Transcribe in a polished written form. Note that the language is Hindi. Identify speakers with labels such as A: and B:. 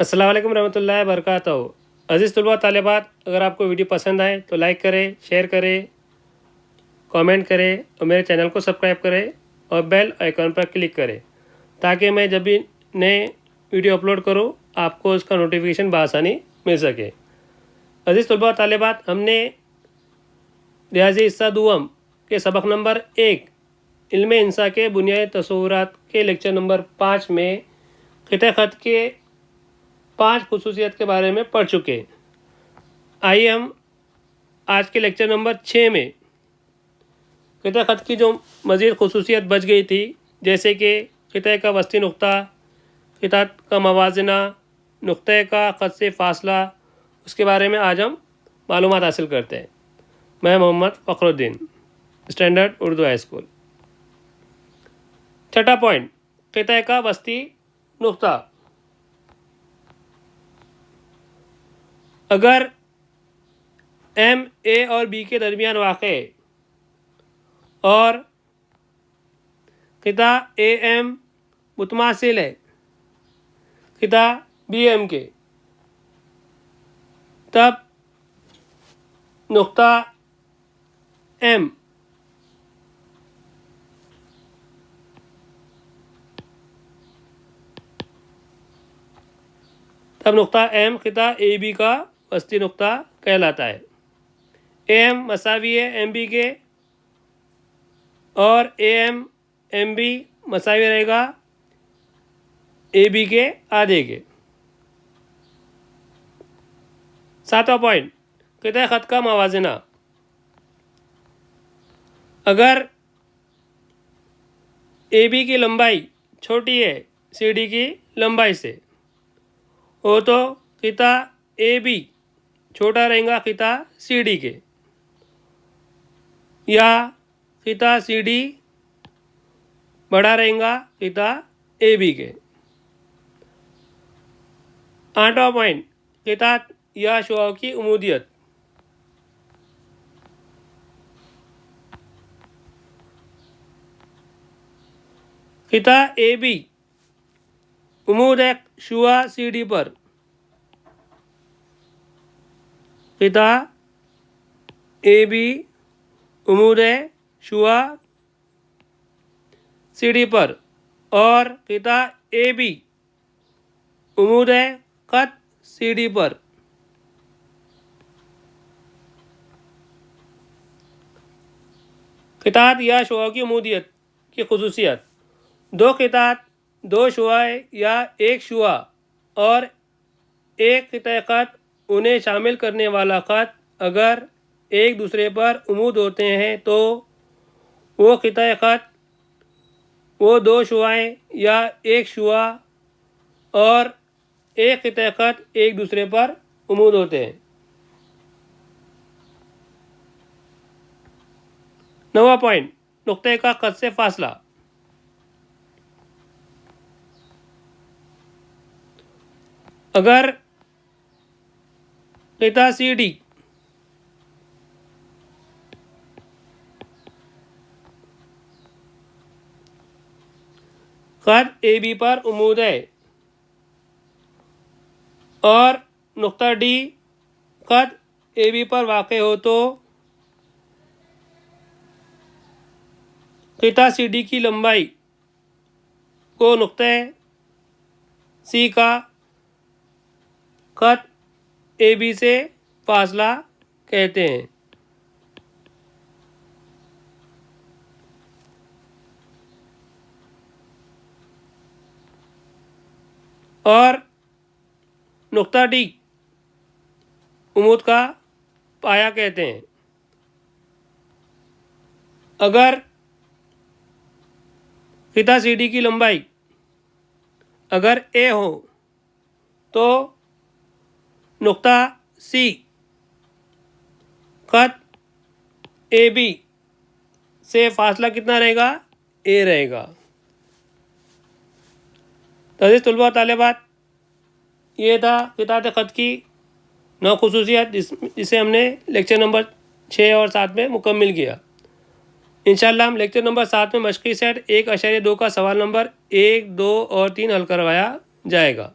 A: अस्सलाम वालेकुम रहमतुल्लाहि बरकातहू। अज़ीज़ तलबा तालिबात, अगर आपको वीडियो पसंद आए तो लाइक करें, शेयर करें, कमेंट करें और मेरे चैनल को सब्सक्राइब करें और बेल आइकन पर क्लिक करें ताकि मैं जब भी नए वीडियो अपलोड करूं आपको उसका नोटिफिकेशन बआसानी मिल सके। अज़ीज़ तलबा तालिबात, हमने रियाज़ी हिस्सा दुआम के सबक नंबर 1 इल्म इंसा के बुनियादी तसव्वुरात के लेक्चर नंबर 5 में क़िता ख़त के 5 खुसूसियत के बारे में पढ़ चुके। आइए हम आज के लेक्चर नंबर 6 में क़िता ख़त की जो मज़ीद खुसूसियत बच गई थी, जैसे कि क़िता का वस्ती नुक्ता, क़िता का मवाजना, नुक्ते का ख़त से फ़ासला, उसके बारे में आज हम मालूमात हासिल करते हैं। मैं Mohammad Fakhruddin, standard Urdu high school. छठा पॉइंट, क़िता का वस्ती नुक्ता। अगर एम, ए और बी के दरमियान वाक़े और क़िता ए एम मुतमासिल है क़िता बी एम के, तब नुक्ता एम क़िता ए बी का वस्ती नुक्ता कहलाता है। ए एम मसावी है एम बी के और ए एम एम बी मसावी रहेगा ए बी के आधे के। सातवां पॉइंट, क़िता ख़त का मवाजना। अगर ए बी की लंबाई छोटी है सी डी की लंबाई से हो तो क़िता ए बी छोटा रहेगा क़िता सी डी के, या क़िता सी डी बड़ा रहेगा क़िता ए बी के। आठवां पॉइंट, क़िता या शुआ की उमूदियत। क़िता ए बी उमूद है शुआ सी डी पर। क़िता ए बी उमूद है शुआ सी डी पर और क़िता ए बी उमूद है ख़त सी डी पर। क़ितात या शुआ की उमूदियत की खुसूसियत। दो क़ितात, दो शुआए या एक शुआ और एक क़िता ख़त उन्हें शामिल करने वाला ख़त अगर एक दूसरे पर उमूद होते हैं तो वो क़िता ख़त, वो दो शुआएँ या एक शुआ और एक क़िता ख़त एक दूसरे पर उमूद होते हैं। नौवां पॉइंट, नुक्ते का ख़त से फ़ासला। अगर क़िता सी डी ख़त ए बी पर उमूद है और नुक्ता डी ख़त ए बी पर वाक़े हो तो क़िता सी डी की लंबाई को नुक्ते सी का ख़त ए बी से फासला कहते हैं। और नुक्ता डी उमूद का पाया कहते हैं। अगर क़िता सी डी की लंबाई अगर ए हो तो नुक्ता सी ख़त ए बी से फासला कितना रहेगा? ए रहेगा। तो अज़ीज़ तलबा तालिबात, ये था क़ितात ख़त की 9 खुसूसियत जिसे हमने लेक्चर नंबर 6 और 7 में मुकम्मिल किया। इंशाअल्लाह हम लेक्चर नंबर 7 में मशक़ी सेट 1.2 का सवाल नंबर 1, 2 और 3 हल करवाया जाएगा।